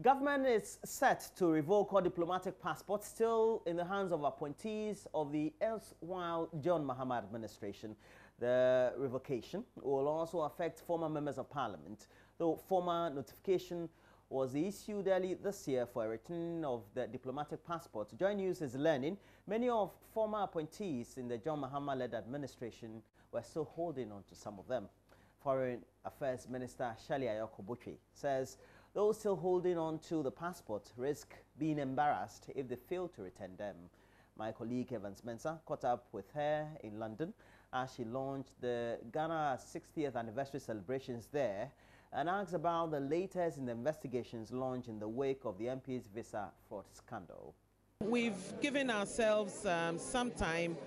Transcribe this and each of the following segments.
Government is set to revoke all diplomatic passports still in the hands of appointees of the erstwhile John Mahama administration. The revocation will also affect former members of parliament, though former notification was issued early this year for a return of the diplomatic passport. Joy News is learning many of former appointees in the John Mahama-led administration were still holding on to some of them. Foreign Affairs Minister Shali Ayoko says those still holding on to the passport risk being embarrassed if they fail to return them. My colleague Evans Mensah caught up with her in London as she launched the Ghana 60th anniversary celebrations there and asked about the latest in the investigations launched in the wake of the MP's visa fraud scandal. We've given ourselves some time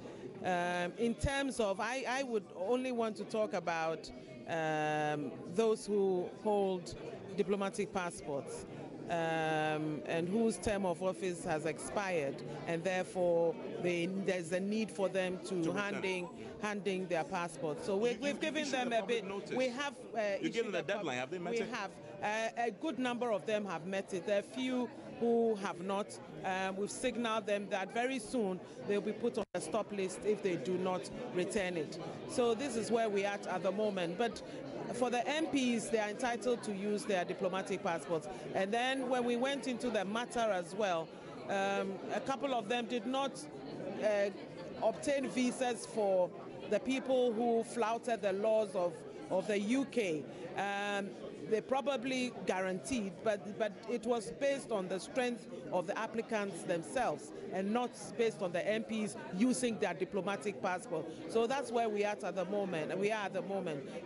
in terms of, I would only want to talk about those who hold diplomatic passports and whose term of office has expired, and therefore there's a need for them to handing their passports. So we've given them a bit. We have you given them a deadline. Have they met it? We have a good number of them have met it. There are a few who have not. We've signaled them that very soon they'll be put on a stop list if they do not return it. So this is where we are at the moment. But for the MPs, they are entitled to use their diplomatic passports. And then when we went into the matter as well, a couple of them did not obtain visas for the people who flouted the laws of the UK. They probably guaranteed, but it was based on the strength of the applicants themselves and not based on the MPs using their diplomatic passport. So that's where we are at the moment.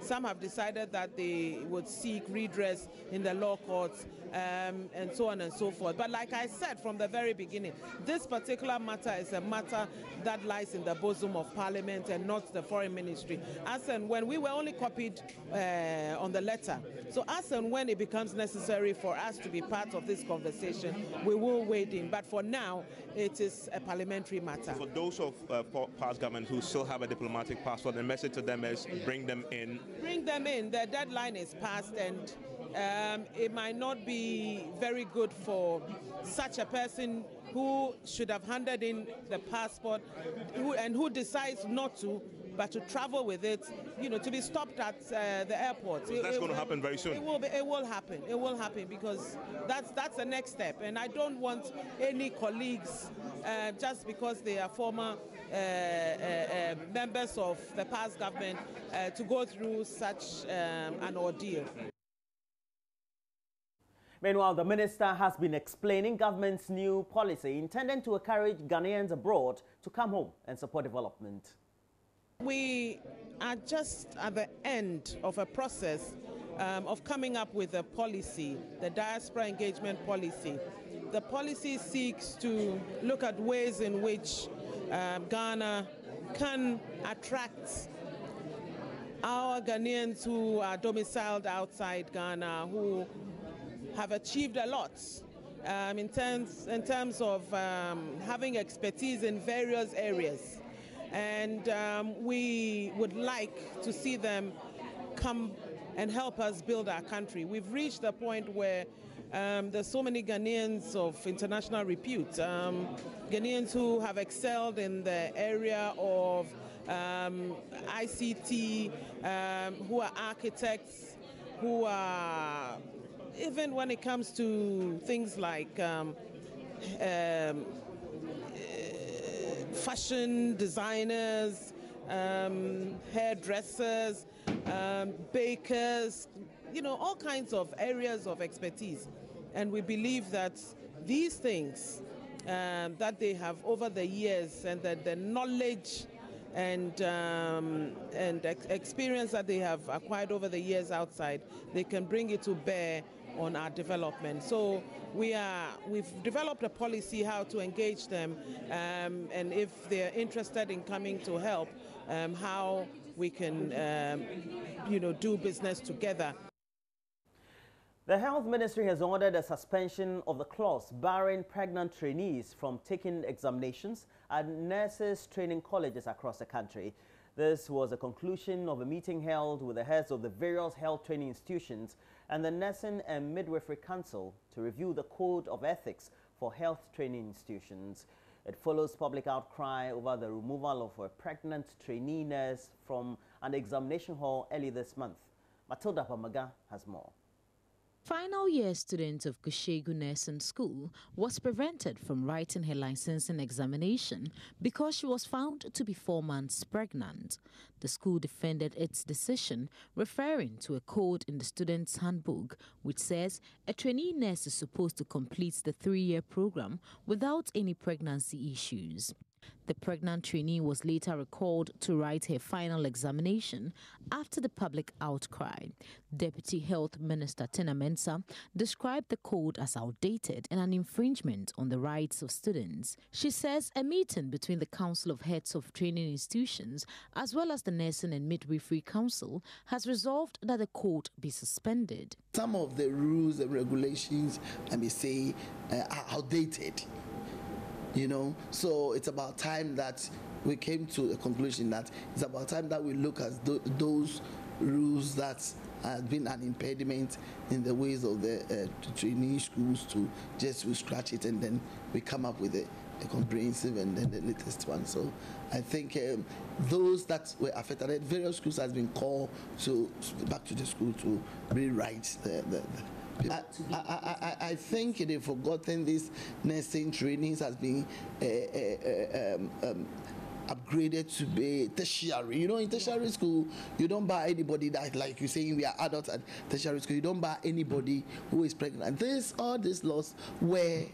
Some have decided that they would seek redress in the law courts and so on and so forth. But like I said from the very beginning, this particular matter is a matter that lies in the bosom of Parliament and not the Foreign Ministry. As and when we were only copied on the letter, so as and when it becomes necessary for us to be part of this conversation, we will wade in. But for now, it is a parliamentary matter. For those of past government who still have a diplomatic passport, the message to them is bring them in. Bring them in. The deadline is passed, and it might not be very good for such a person who should have handed in the passport and who decides not to, but to travel with it, to be stopped at the airport. That's going to happen very soon. It will happen. It will happen because that's the next step. And I don't want any colleagues, just because they are former members of the past government, to go through such an ordeal. Meanwhile, the minister has been explaining government's new policy intended to encourage Ghanaians abroad to come home and support development. We are just at the end of a process of coming up with a policy, the diaspora engagement policy. The policy seeks to look at ways in which Ghana can attract our Ghanaians who are domiciled outside Ghana, who have achieved a lot in terms of having expertise in various areas. And we would like to see them come and help us build our country. We've reached the point where there's so many Ghanaians of international repute, Ghanaians who have excelled in the area of ICT, who are architects, who are, even when it comes to things like fashion designers, hairdressers, bakers, all kinds of areas of expertise. And we believe that these things that they have over the years, and that the knowledge and experience that they have acquired over the years outside, they can bring it to bear on our development. So we've developed a policy how to engage them, and if they're interested in coming to help, how we can do business together. The Health Ministry has ordered a suspension of the clause barring pregnant trainees from taking examinations at nurses training colleges across the country. This was a conclusion of a meeting held with the heads of the various health training institutions and the Nursing and Midwifery Council to review the Code of Ethics for health training institutions. It follows public outcry over the removal of a pregnant trainee nurse from an examination hall early this month. Matilda Pamaga has more. Final year student of Kushegu Nursing School was prevented from writing her licensing examination because she was found to be 4 months pregnant. The school defended its decision, referring to a code in the student's handbook which says a trainee nurse is supposed to complete the 3-year program without any pregnancy issues. The pregnant trainee was later recalled to write her final examination after the public outcry. Deputy Health Minister Tina Mensah described the code as outdated and an infringement on the rights of students. She says a meeting between the Council of Heads of Training Institutions as well as the Nursing and Midwifery Council has resolved that the code be suspended. Some of the rules and regulations, let me say, are outdated. So it's about time that we came to a conclusion that it's about time that we look at those rules that have been an impediment in the ways of the trainee schools to just scratch it, and then we come up with a comprehensive and then the latest one. So I think those that were affected, various schools has been called back to the school to rewrite the I think they've forgotten this nursing trainings has been upgraded to be tertiary. In tertiary school, you don't buy anybody that, like you're saying, we are adults at tertiary school. You don't buy anybody who is pregnant. All these laws were,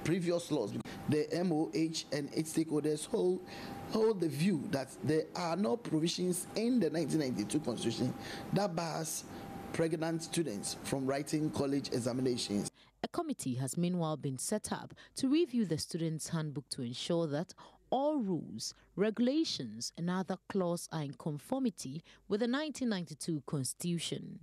previous laws. The MOH and its stakeholders hold the view that there are no provisions in the 1992 Constitution that bars pregnant students from writing college examinations. A committee has meanwhile been set up to review the students' handbook to ensure that all rules, regulations and other clauses are in conformity with the 1992 Constitution.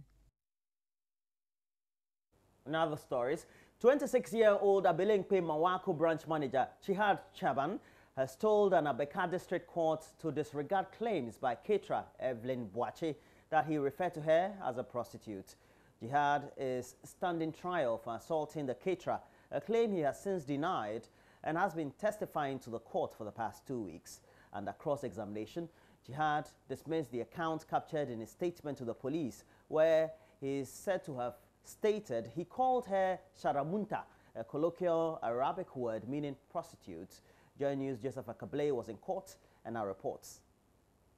In other stories, 26-year-old Abilinkpe Morocco branch manager Chihad Chaban has told an Abeka district court to disregard claims by caterer Evelyn Boache that he referred to her as a prostitute. Jihad is standing trial for assaulting the caterer, a claim he has since denied and has been testifying to the court for the past 2 weeks. Under cross-examination, Jihad dismissed the account captured in his statement to the police, where he is said to have stated he called her Sharamunta, a colloquial Arabic word meaning prostitute. Joy News' Joseph Akable was in court and now reports.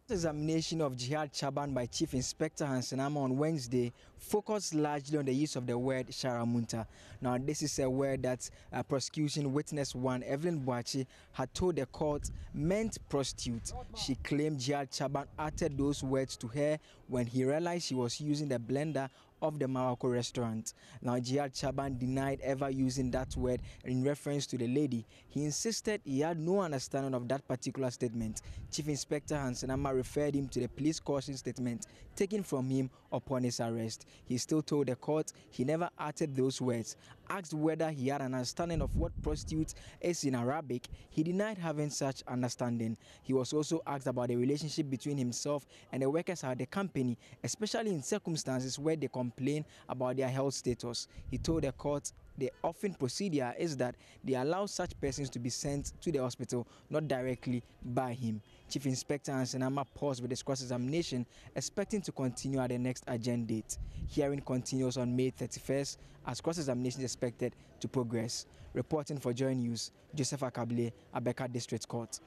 Examination of Jihad Chaban by Chief Inspector Hansenama on Wednesday focused largely on the use of the word Sharamunta. Now, this is a word that prosecution witness 1, Evelyn Boache, had told the court meant prostitute. She claimed Jihad Chaban uttered those words to her when he realized she was using the blender of the Morocco restaurant. Now, Jihad Chaban denied ever using that word in reference to the lady. He insisted he had no understanding of that particular statement. Chief Inspector Hansenama referred him to the police caution statement taken from him upon his arrest. He still told the court he never uttered those words. Asked whether he had an understanding of what prostitute is in Arabic, he denied having such understanding. He was also asked about the relationship between himself and the workers at the company, especially in circumstances where they complain about their health status. He told the court the often procedure is that they allow such persons to be sent to the hospital, not directly by him. Chief Inspector Hansenama paused with his cross-examination, expecting to continue at the next agenda date. Hearing continues on May 31st as cross-examination is expected to progress. Reporting for Joy News, Joseph Akable, Abeka District Court.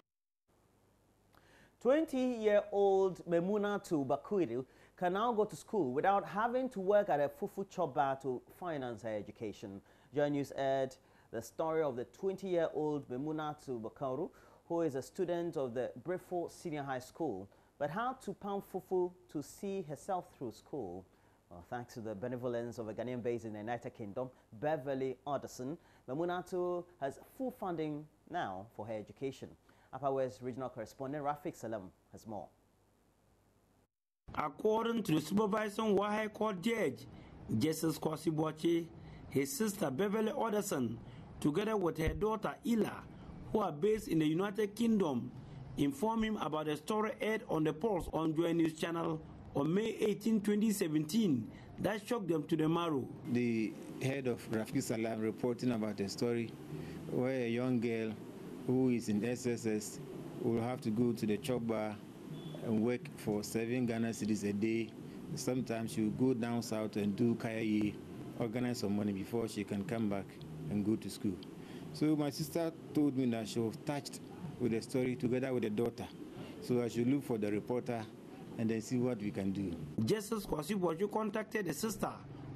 20-year-old Memunatu Bakuriu can now go to school without having to work at a fufu choba to finance her education. Joy News aired the story of the 20-year-old Memunatu Bakuriu, who is a student of the Brifo Senior High School, but had to pound fufu to see herself through school. Well, thanks to the benevolence of a Ghanaian based in the United Kingdom, Beverly Addison, Memunatu has full funding now for her education. Upper West Regional Correspondent Rafik Salam has more. According to the supervising High Court judge, Justice Kwasi Boache, his sister Beverly Addison, together with her daughter Ila, who are based in the United Kingdom, informed him about the story aired on the Pulse on Joy News Channel on May 18, 2017 that shocked them to the marrow. The head of Rafiki Salam reporting about a story where a young girl who is in SSS will have to go to the chop bar and work for 7 Ghana cedis a day. Sometimes she will go down south and do kaya, organize some money before she can come back and go to school. So my sister told me that she was touched with the story together with the daughter. So I should look for the reporter and then see what we can do. Justice Kwasi contacted the sister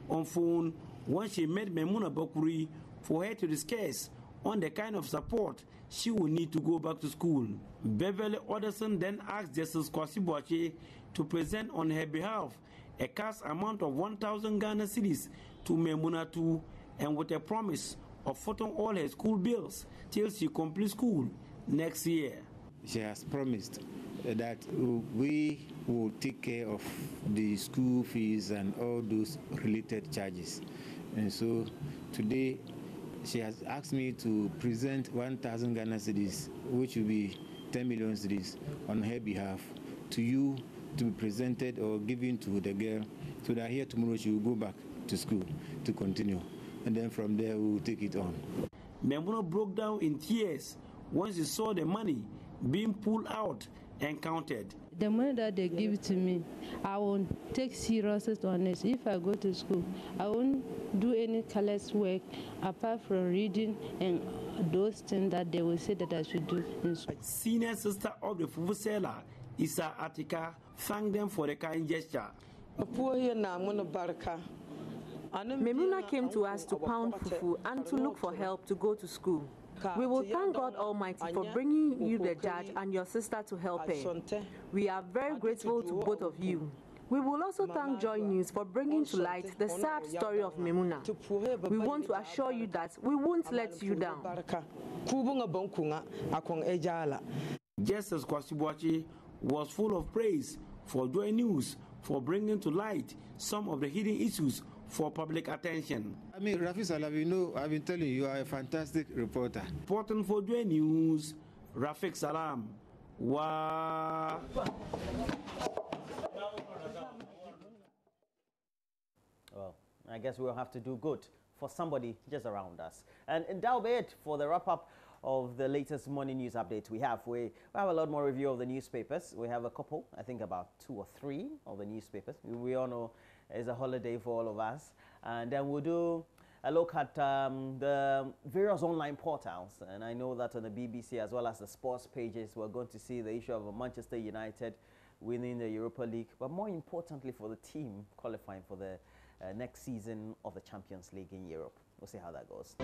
on phone when she met Memuna Bakuri for her to discuss on the kind of support she will need to go back to school. Beverly Addison then asked Justice Kwasi to present on her behalf a cash amount of 1,000 Ghana cedis to Memuna too, and with a promise of footing all her school bills till she completes school next year. She has promised that we will take care of the school fees and all those related charges. And so today she has asked me to present 1,000 Ghana cedis, which will be 10 million cedis, on her behalf to you to be presented or given to the girl so that here tomorrow she will go back to school to continue. And then from there we will take it on. Memuna broke down in tears once she saw the money being pulled out and counted. The money that they give to me, I won't take serious on it. If I go to school, I won't do any careless work apart from reading and those things that they will say that I should do in school. Senior sister of the fufu seller, Isa Atika, thanked them for the kind gesture. Memuna came to us to pound fufu and to look for help to go to school. We will thank God Almighty for bringing you the judge and your sister to help her. We are very grateful to both of you. We will also thank Joy News for bringing to light the sad story of Memuna. We want to assure you that we won't let you down. Justice Kwasi was full of praise for Joy News for bringing to light some of the hidden issues for public attention. I mean, Rafi Salam, you know, I've been telling you, you are a fantastic reporter. Reporting for Joy News, Rafiq Salam. Wow. Well, I guess we'll have to do good for somebody just around us. And that'll be it for the wrap-up of the latest morning news updates we have. We have a lot more review of the newspapers. We have a couple, I think about 2 or 3 of the newspapers. We all know it's a holiday for all of us. And then we'll do a look at the various online portals. And I know that on the BBC as well as the sports pages, we're going to see the issue of Manchester United winning the Europa League, but more importantly for the team qualifying for the next season of the Champions League in Europe. We'll see how that goes.